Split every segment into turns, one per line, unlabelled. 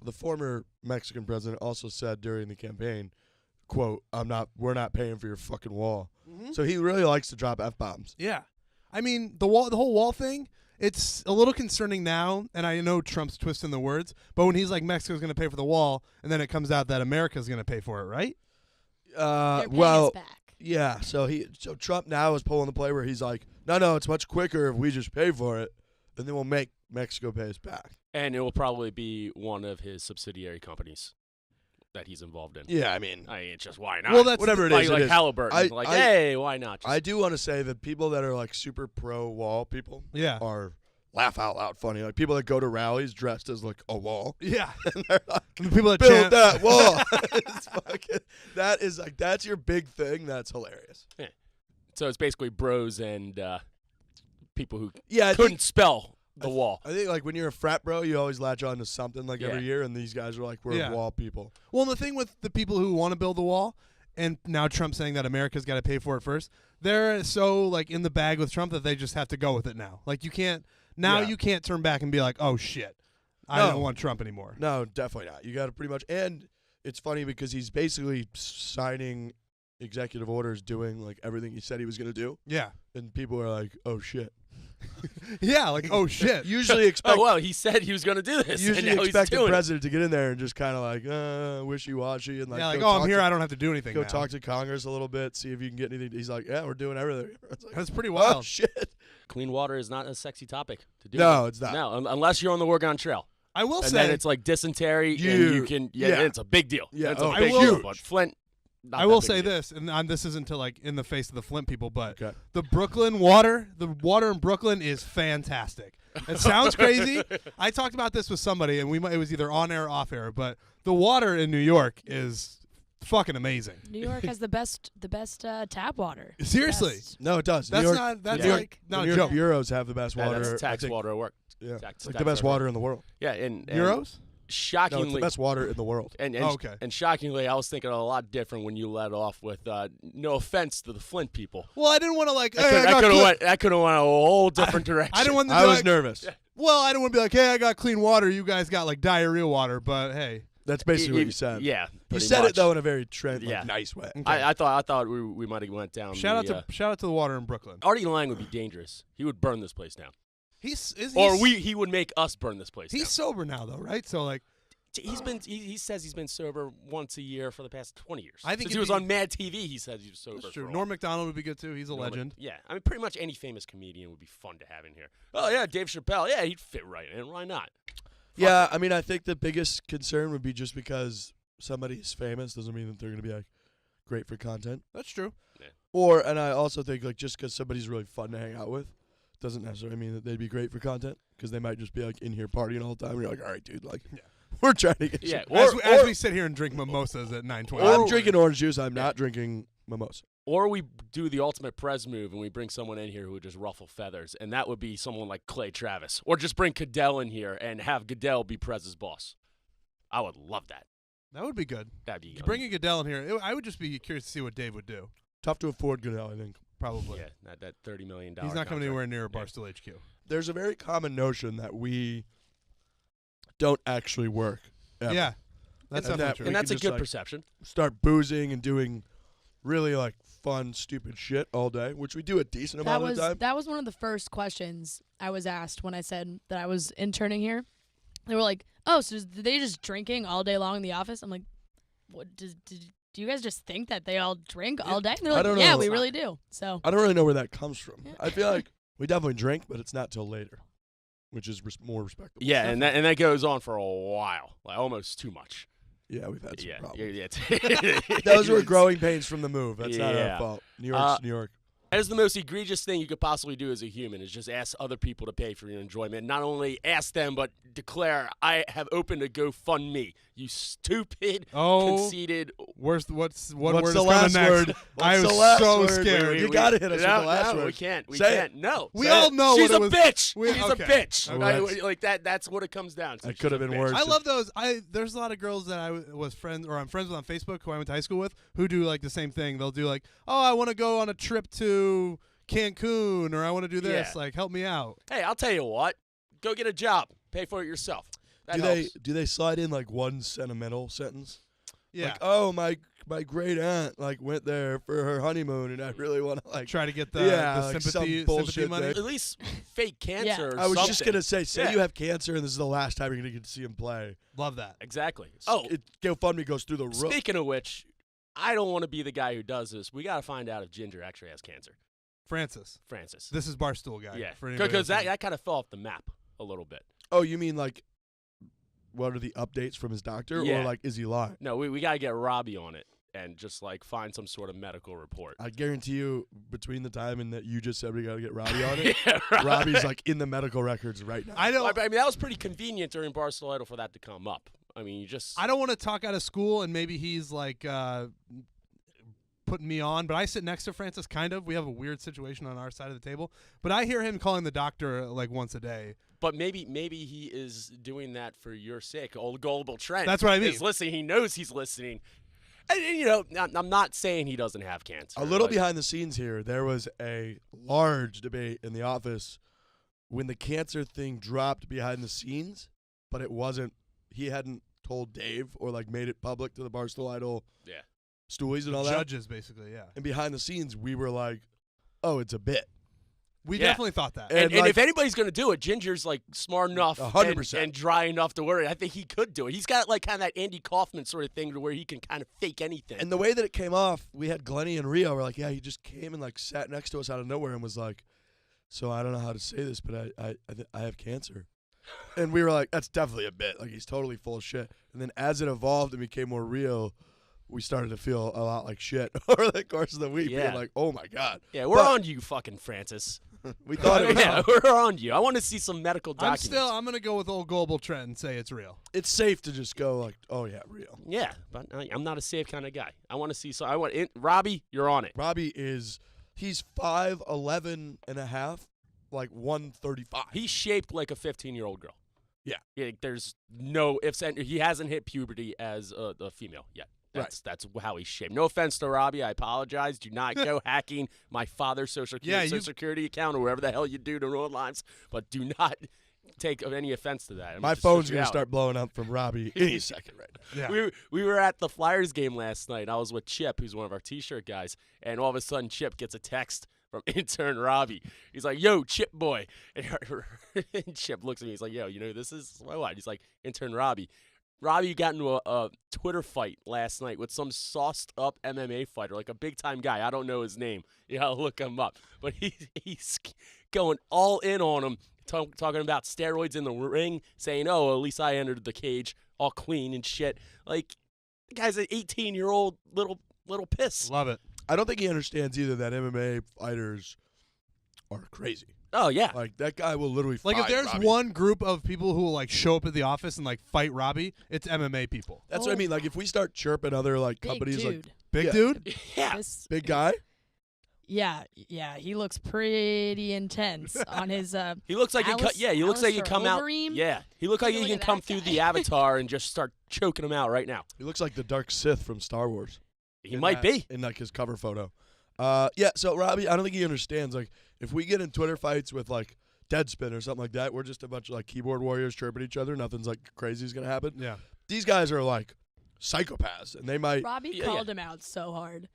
the former Mexican president also said during the campaign, quote, we're not paying for your fucking wall.
Mm-hmm.
So he really likes to drop F-bombs.
Yeah. I mean, the whole wall thing, it's a little concerning now, and I know Trump's twisting the words, but when he's like, Mexico's going to pay for the wall, and then it comes out that America's going to pay for it, right?
They're paying us back.
Yeah. So Trump now is pulling the play where he's like, no, it's much quicker if we just pay for it, and then we'll make Mexico pay us back.
And it will probably be one of his subsidiary companies that he's involved in.
Yeah, I mean,
it's just why not?
Well, that's
whatever it
like,
is.
Like
it is.
Halliburton. Hey, why not?
I do want to say that people that are like super pro wall people are laugh out loud funny. Like people that go to rallies dressed as like a wall.
Yeah.
And they're like,
the people that
build that wall. That's your big thing. That's hilarious.
Yeah. So it's basically bros and people who
I
couldn't spell the wall.
I think like when you're a frat bro, you always latch on to something like every year, and these guys are like, we're wall people.
Well, and the thing with the people who want to build the wall, and now Trump saying that America's got to pay for it first, they're so like in the bag with Trump that they just have to go with it now. Like you can't turn back and be like, oh shit, I don't want Trump anymore.
No, definitely not. You got to pretty much, and it's funny because he's basically signing executive orders doing like everything he said he was going to do.
Yeah.
And people are like, oh shit.
Yeah, like, oh shit.
Usually expect.
Oh, well, he said he was going to do this.
Usually
and now
expect
he's
the
doing
president to get in there and just kind of like, wishy-washy. And like,
like, I'm here, I don't have to do anything
Go
now.
Talk to Congress a little bit, see if you can get anything. He's like, yeah, we're doing everything. Like,
that's pretty wild.
Oh, shit.
Clean water is not a sexy topic to do.
No, it's not.
No, unless you're on the Oregon Trail.
I will
and
say.
then it's like dysentery, and you can, it's a big deal.
Yeah,
it's a big deal. But Flint,
I will say this, and this isn't to like in the face of the Flint people, but the Brooklyn water, the water in Brooklyn is fantastic. It sounds crazy. I talked about this with somebody, and it was either on air or off air, but the water in New York is fucking amazing.
New York has the best tap water.
Seriously?
No, it does.
That's not
New York bureaus have the best water.
That's tax water at work.
Yeah, it's like the best water in the world.
Yeah, and
Bureaus?
Shockingly,
no, it's the best water in the world.
And shockingly, I was thinking a lot different when you let off with no offense to the Flint people.
Well, I didn't want to like.
I could have went a whole different direction.
I didn't want to.
I was nervous.
Well, I didn't want to be like, hey, I got clean water. You guys got like diarrhea water, but hey.
That's basically what you said.
Yeah,
you said
much.
it though in a very nice way.
Okay.
I thought we might have went down.
Shout out to the water in Brooklyn.
Artie Lang would be dangerous. He would burn this place down.
He
would make us burn this place down.
He's sober now though, right? So like.
He says he's been sober once a year for the past 20 years.
I think
he was on Mad TV. He said he was sober.
That's true. Norm Macdonald would be good too. He's a legend.
Yeah, I mean, pretty much any famous comedian would be fun to have in here. Oh yeah, Dave Chappelle. Yeah, he'd fit right in. Why not?
Yeah, I mean, I think the biggest concern would be just because somebody's famous doesn't mean that they're going to be like great for content.
That's true.
Yeah.
And I also think like just because somebody's really fun to hang out with doesn't necessarily mean that they'd be great for content because they might just be like in here partying all the time. And you're like, all right, dude, like. Yeah. We're trying to get you.
As we sit here and drink mimosas at 9:20.
I'm drinking orange juice. I'm not drinking mimosa.
Or we do the ultimate Prez move and we bring someone in here who would just ruffle feathers, and that would be someone like Clay Travis. Or just bring Goodell in here and have Goodell be Prez's boss. I would love that.
That would be good.
That'd be
bringing Goodell in here. I would just be curious to see what Dave would do.
Tough to afford Goodell, I think.
Probably.
Yeah, that $30 million.
He's not coming anywhere near Barstool HQ.
There's a very common notion that we don't actually work. Ever.
Yeah, that's definitely true.
And that's a good
like,
perception.
Start boozing and doing really like fun, stupid shit all day, which we do a decent amount of the time.
That was one of the first questions I was asked when I said that I was interning here. They were like, "Oh, so did they just drinking all day long in the office?" I'm like, "What? Do you guys just think that they all drink all day?" And they're like, "Yeah, we really do." So
I don't really know where that comes from. Yeah. I feel like we definitely drink, but it's not till later, which is more respectable.
Yeah, and that goes on for a while, like almost too much.
Yeah, we've had some problems.
Yeah.
Those were growing pains from the move. That's not our fault. New York's New York.
That is the most egregious thing you could possibly do as a human is just ask other people to pay for your enjoyment. Not only ask them, but declare, I have opened a GoFundMe. You stupid, conceited.
What's
the
last
word?
I was so
word?
scared.
You got to hit us with the last word.
We can't. We
Say
can't.
it.
No.
We all know
She's
what
a
it was.
bitch. She's a bitch.
Okay.
Like that. That's what it comes down to.
It could have been worse.
I love those. There's a lot of girls that I'm friends with on Facebook who I went to high school with who do like the same thing. They'll do like, oh, I want to go on a trip to Cancun, or I want to do this. Like, help me out.
Hey, I'll tell you what. Go get a job. Pay for it yourself.
Do they slide in like one sentimental sentence?
Yeah.
Like, oh, my great aunt like went there for her honeymoon, and I really want to like
try to get the
like
sympathy money.
At least fake cancer. Or
I was
something.
just gonna say you have cancer, and this is the last time you're gonna get to see him play.
Love that.
Exactly.
GoFundMe goes through the roof.
Speaking of which, I don't want to be the guy who does this. We got to find out if Ginger actually has cancer.
Francis.
This
is Barstool guy.
Yeah. Because that kind of fell off the map a little bit.
Oh, you mean like, what are the updates from his doctor, or like, is he lying?
No, we got to get Robbie on it and just like find some sort of medical report.
I guarantee you, between the time and that you just said we got to get Robbie on it,
yeah,
Robbie's like in the medical records right now.
I
mean, that was pretty convenient during Barstool Idol for that to come up. I mean,
I don't want to talk out of school, and maybe he's like putting me on, but I sit next to Francis. Kind of, we have a weird situation on our side of the table. But I hear him calling the doctor like once a day.
But maybe he is doing that for your sake. Old gullible Trent.
That's what I mean.
He's listening. He knows he's listening. And you know, I'm not saying he doesn't have cancer.
A little behind the scenes here, there was a large debate in the office when the cancer thing dropped behind the scenes, but it wasn't. He hadn't told Dave or like made it public to the Barstool Idol.
Yeah.
Stoolies and all that.
Judges, basically, yeah.
And behind the scenes, we were like, oh, it's a bit.
We definitely thought that.
And if anybody's going to do it, Ginger's like smart enough
100%.
And dry enough to worry. I think he could do it. He's got like kind of that Andy Kaufman sort of thing to where he can kind of fake anything.
And the way that it came off, we had Glennie and Rio were like, yeah, he just came and like sat next to us out of nowhere and was like, so I don't know how to say this, but I have cancer. And we were like, that's definitely a bit. Like, he's totally full of shit. And then as it evolved and became more real, we started to feel a lot like shit over the course of the week.
Yeah.
Being like, oh, my God.
Yeah, we're on you, fucking Francis.
We thought it was
yeah, we're on you. I want to see some medical documents.
I'm going to go with old global trend and say it's real.
It's safe to just go like, oh, yeah, real.
Yeah, but I'm not a safe kind of guy. I want to see. So I want Robbie, you're on it.
Robbie he's 5'11 and a half, like 135.
He's shaped like a 15-year-old girl.
Yeah.
There's no ifs and he hasn't hit puberty as a female yet. That's how he's shaped. No offense to Robbie, I apologize. Do not go hacking my father's social security account or whatever the hell you do to ruin lives. But do not take any offense to that.
My phone's going to start blowing up from Robbie any second right now.
Yeah.
We were at the Flyers game last night. I was with Chip, who's one of our T-shirt guys, and all of a sudden Chip gets a text from Intern Robbie. He's like, yo, Chip boy. And Chip looks at me. He's like, yo, you know, this is my wife. He's like, Intern Robbie. Robbie got into a Twitter fight last night with some sauced-up MMA fighter, like a big-time guy. I don't know his name. You gotta look him up. But he's going all in on him, talking about steroids in the ring, saying, oh, at least I entered the cage all clean and shit. Like, the guy's an 18-year-old little piss.
Love it.
I don't think he understands either that MMA fighters are crazy.
Oh, yeah.
Like, that guy will literally fight
Like, if there's
Robbie.
one group of people who will, like, show up at the office and, like, fight Robbie, it's MMA people.
That's what I mean. Like, if we start chirping other, like,
Big
companies,
dude.
like,
Big dude?
Yeah.
big guy?
Yeah, he looks pretty intense on his
He looks like he looks like he come out.
Overeem?
Yeah, he looks like he
Look
can
at
come
that
through
guy.
the avatar and just start choking him out right now.
He looks like the Dark Sith from Star Wars.
He might be.
In, like, his cover photo. Yeah, so Robbie, I don't think he understands. Like, if we get in Twitter fights with, like, Deadspin or something like that, we're just a bunch of, like, keyboard warriors chirping each other. Nothing's, like, crazy is going to happen.
Yeah.
These guys are, like, psychopaths, and they might...
Robbie called him out so hard.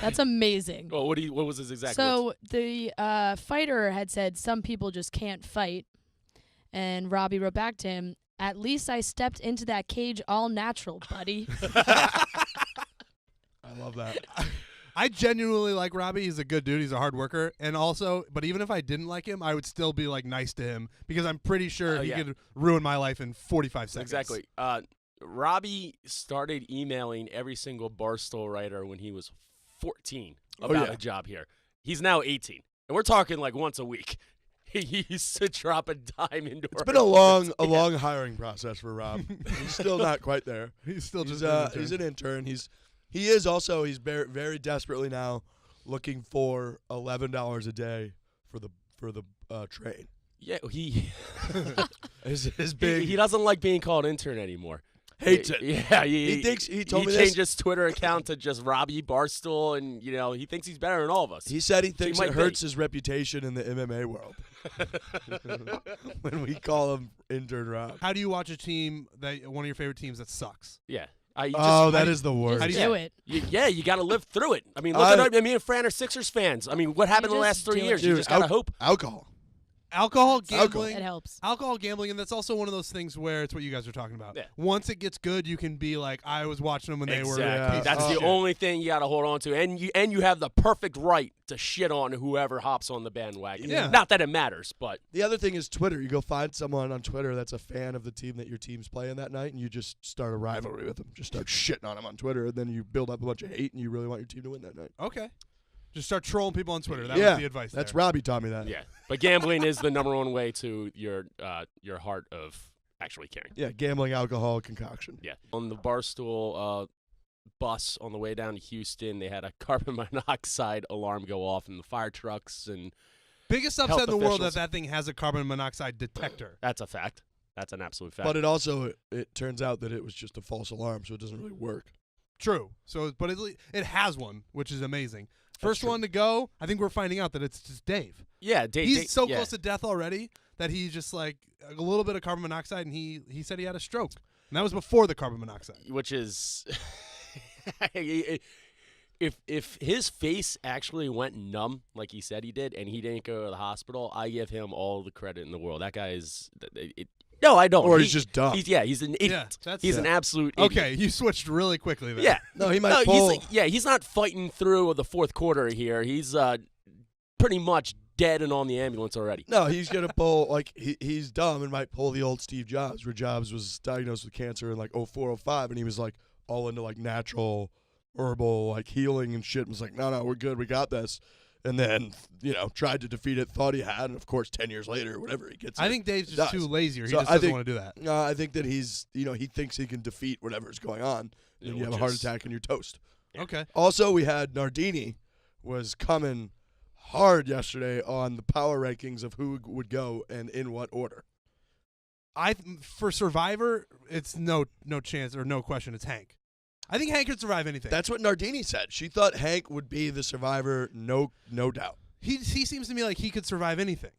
That's amazing.
Well, what was his exact words?
So the fighter had said some people just can't fight, and Robbie wrote back to him, "At least I stepped into that cage all natural, buddy."
I love that.
I genuinely like Robbie. He's a good dude. He's a hard worker. And also, but even if I didn't like him, I would still be, like, nice to him because I'm pretty sure he could ruin my life in 45 seconds.
Exactly. Robbie started emailing every single Barstool writer when he was 14 about a job here. He's now 18. And we're talking like once a week. He used to drop a dime into
It's been a long hiring process for Rob. He's still not quite there.
He's still just
he's an intern. He's very, very desperately now looking for $11 a day for the train.
Yeah, he
his big
he doesn't like being called intern anymore.
Hates it.
Yeah,
he thinks he told me
he
this.
changed his Twitter account to just Robbie Barstool, and he thinks he's better than all of us.
He said he thinks
might
it
be.
hurts his reputation in the MMA world when we call him Intern Rob.
How do you watch a team one of your favorite teams that sucks?
Yeah.
That is the worst.
Just do it.
You got to live through it. I mean, look at me and Fran are Sixers fans. I mean, what happened in the last 3 years?
Dude,
You just got to hope.
Alcohol.
Alcohol, gambling.
It helps.
Alcohol, gambling, and that's also one of those things where it's what you guys are talking about.
Yeah.
Once it gets good, you can be like, I was watching them when they were.
Yeah.
That's the only thing you got to hold on to, and you have the perfect right to shit on whoever hops on the bandwagon.
Yeah.
Not that it matters, but
The other thing is Twitter. You go find someone on Twitter that's a fan of the team that your team's playing that night, and you just start a rivalry with them. Just start shitting on them on Twitter, and then you build up a bunch of hate, and you really want your team to win that night.
Okay. Just start trolling people on Twitter. That
Yeah,
was the advice.
That's
there.
Robbie taught me that.
yeah. But gambling is the number one way to your heart of actually caring.
Yeah, gambling, alcohol, concoction.
Yeah. On the Barstool bus on the way down to Houston, they had a carbon monoxide alarm go off in the fire trucks, and
Biggest
Health
upset in the world
officials.
that thing has a carbon monoxide detector.
that's a fact. That's an absolute fact.
But it turns out that it was just a false alarm, so it doesn't really work.
True. So, but it has one, which is amazing. First
true.
one to go. I think we're finding out that it's just Dave.
yeah,
He's so
yeah.
close to death already that he's just like a little bit of carbon monoxide, and he said he had a stroke. And that was before the carbon monoxide.
Which is if his face actually went numb like he said he did, and he didn't go to the hospital, I give him all the credit in the world. That guy is no, I don't.
Or he's just dumb.
He's an idiot.
that's-
He's an absolute idiot.
Okay, you switched really quickly there.
Yeah.
No, he might pull.
He's not fighting through the fourth quarter here. He's pretty much dead and on the ambulance already.
No, he's gonna pull he's dumb and might pull the old Steve Jobs, where Jobs was diagnosed with cancer in like 04, 05, and he was like all into like natural, herbal like healing and shit. And was like, no, we're good, we got this. And then tried to defeat it, thought he had, and of course 10 years later, whatever he gets.
I think Dave's just too lazy. He
So
just
I
doesn't
think-
want to do that.
I think that he's he thinks he can defeat whatever's going on, and you have a heart attack and you're toast.
Yeah.
Okay.
Also, we had Nardini was coming hard yesterday on the power rankings of who would go and in what order.
For Survivor, it's no chance or no question. It's Hank. I think Hank could survive anything.
That's what Nardini said. She thought Hank would be the survivor, no doubt.
He seems to me like he could survive anything,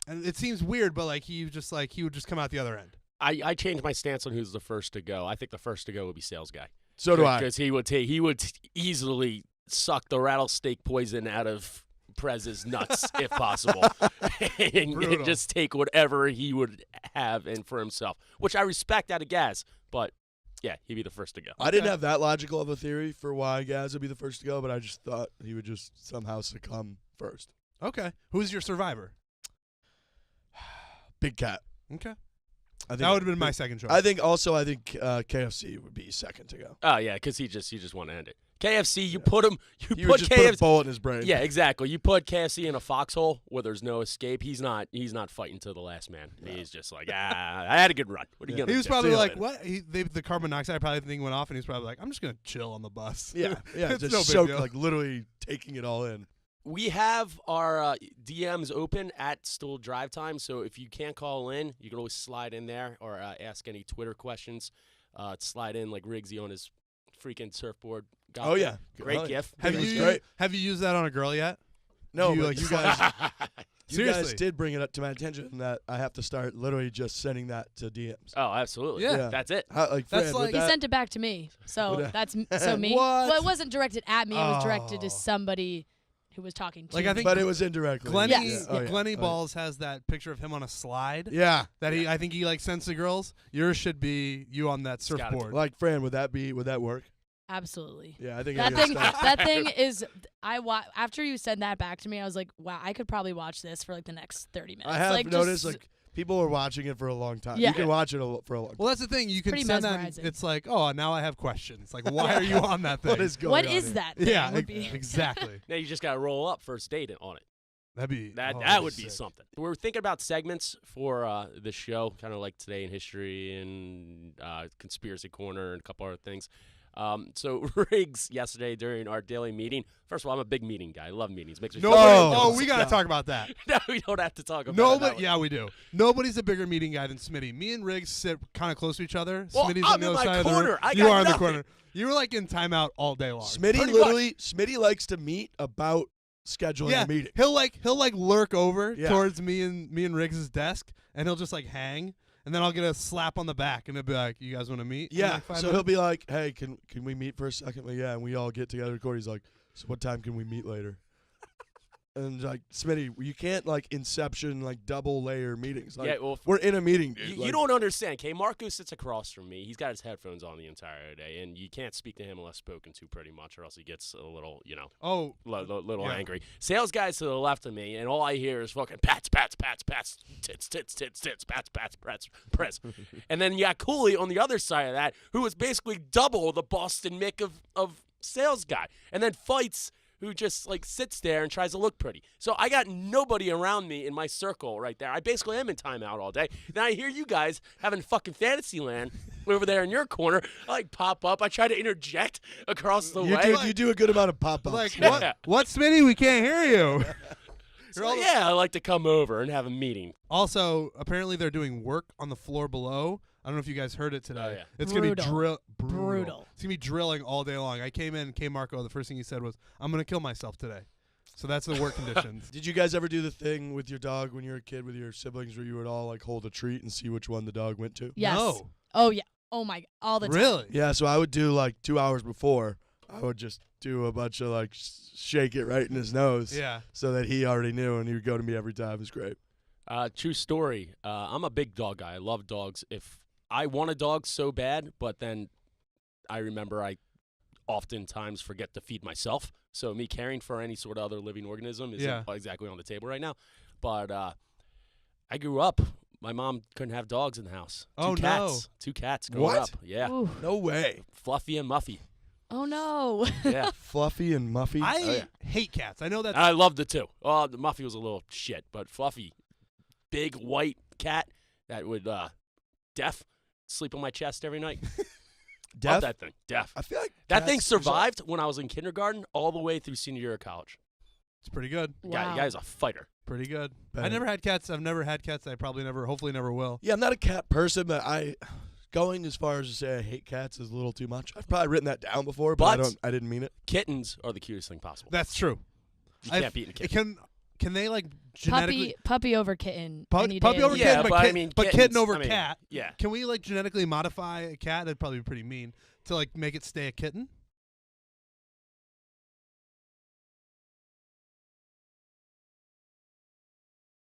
and it seems weird, but he would just come out the other end.
I changed my stance on who's the first to go. I think the first to go would be Sales Guy.
So do I.
Because he would easily suck the rattlesnake poison out of Prez's nuts if possible, and just take whatever he would have in for himself, which I respect out of Gaz, but yeah, he'd be the first to go.
I didn't have that logical of a theory for why Gaz would be the first to go, but I just thought he would just somehow succumb first.
Okay. Who's your survivor?
Big Cat.
Okay.
I think
That would have been my second choice.
I think KFC would be second to go.
Oh yeah, because he just want to end it. KFC, you put him,
He
put
would just put a
KFC.
bullet in his brain.
Yeah, exactly. You put KFC in a foxhole where there's no escape. He's not fighting to the last man.
No.
He's just like, I had a good run. What are you gonna
He was
do?
probably
See you
like,
later.
what? The carbon monoxide probably thing went off, and he's probably like, I'm just going to chill on the bus.
Yeah,
It's
just
no big
soak,
deal.
like literally taking it all in.
We have our DMs open at Stool Drive Time, so if you can't call in, you can always slide in there or ask any Twitter questions. Slide in like Riggsy on his freaking surfboard.
Oh yeah,
Great
Oh, yeah.
gift.
Have
It was
you
great.
have you used that on a girl yet?
No,
You,
but
like,
you guys, you guys
Seriously.
did bring it up to my attention that I have to start literally just sending that to DMs.
Oh, absolutely.
Yeah.
That's it.
How, like,
That's
Fran,
like-
with
He
that,
sent it back to me, so
Would
that's so me.
What?
Well, it wasn't directed at me. It was directed
Oh.
to somebody who was talking to
Like,
me.
I think
but it was indirectly.
Glenny,
Yes.
Yeah. Oh, yeah.
Glenny
Oh, yeah.
Balls has that picture of him on a slide
Yeah,
that I think he like sends to girls. Yours should be you on that
gotta be.
surfboard.
like Fran, would that work?
Absolutely.
Yeah, I think
That
I gotta
thing,
start.
that thing is. After you said that back to me, I was like, wow, I could probably watch this for like the next 30 minutes.
I have
like,
noticed
just,
like people are watching it for a long time.
Yeah.
You can watch it for a long time.
Well, that's the thing. You can
Pretty
send that.
mesmerizing.
It's like, oh, now I have questions. Like, why are you on that thing?
What is going
what
on
is
here?
that? Thing
Yeah,
would be.
exactly.
Now you just got to roll up first date on it.
That'd be
That
that'd
would be
sick.
something. We're thinking about segments for the show, kind of like Today in History and Conspiracy Corner and a couple other things. So Riggs yesterday during our daily meeting. First of all, I'm a big meeting guy. I love meetings. Makes me
we got to talk about that.
No, we don't have to talk about it.
Yeah, we do. Nobody's a bigger meeting guy than Smitty. Me and Riggs sit kind of close to each other.
Well,
Smitty's
I'm
on the
in
other
my
side
corner.
of the room.
I
You
got
are in the
nothing.
corner. You were like in timeout all day long.
Smitty likes to meet about scheduling a meeting.
He'll lurk over
Yeah.
towards me and Riggs' desk, and he'll just like hang. And then I'll get a slap on the back, and he'll be like, "You guys want to meet?" in
Yeah.
like 5
So
minutes?
he'll be like, "Hey, can we meet for a second?" Like, yeah, and we all get together. Record. He's like, "So what time can we meet later?" And like, Smitty, you can't like inception like double layer meetings. Like,
Yeah, well,
we're in a meeting, dude.
you don't understand. Okay, Marco sits across from me. He's got his headphones on the entire day, and you can't speak to him unless spoken to, pretty much, or else he gets a little, little angry. Sales guy's to the left of me, and all I hear is fucking pats, tits, pats, press. And then you got Cooley on the other side of that, who is basically double the Boston Mick of sales guy, and then fights. Who just like sits there and tries to look pretty. So I got nobody around me in my circle right there. I basically am in timeout all day. Then I hear you guys having fucking Fantasyland over there in your corner. I like pop up. I try to interject across the way.
You do a good amount of pop-ups.
Like, what, Smitty? We can't hear you.
So, yeah, I like to come over and have a meeting.
Also, apparently they're doing work on the floor below. I don't know if you guys heard it today.
Oh, yeah.
It's going to be
Brutal.
brutal. It's going to be drilling all day long. I came in, Marco, the first thing he said was, "I'm going to kill myself today." So that's the work conditions.
Did you guys ever do the thing with your dog when you were a kid with your siblings where you would all like hold a treat and see which one the dog went to?
Yes.
No.
Oh yeah. Oh my. All the time.
Really?
Yeah, so I would do like 2 hours before. I would just do a bunch of like shake it right in his nose.
Yeah.
So that he already knew and he would go to me every time. It was great.
True story. I'm a big dog guy. I love dogs. If I want a dog so bad, but then I remember I oftentimes forget to feed myself. So me caring for any sort of other living organism isn't exactly on the table right now. But I grew up. My mom couldn't have dogs in the house. Two cats growing
What?
up. Yeah.
Ooh.
No way.
Fluffy and Muffy.
Oh no.
Yeah.
Fluffy and Muffy.
I hate cats. I know that.
I loved it too. The Muffy was a little shit, but Fluffy, big white cat that would deaf sleep on my chest every night.
Deaf?
Love that thing. Deaf.
I feel like
That thing
cats-
survived when I was in kindergarten all the way through senior year of college.
It's pretty good.
Wow.
Guy's a fighter.
Pretty good. I
Better.
never had cats. I've never had cats. I probably never, hopefully never will.
Yeah, I'm not a cat person, but going as far as to say I hate cats is a little too much. I've probably written that down before, but I didn't mean it.
Kittens are the cutest thing possible.
That's true.
You can't beat a kitten.
Can they like genetically
Puppy over kitten. any
puppy
day
over
of the
Yeah,
kitten,
year.
but,
but I mean,
kitten
kittens,
over
I mean,
cat?
yeah.
Can we like genetically modify a cat? That'd probably be pretty mean to like make it stay a kitten.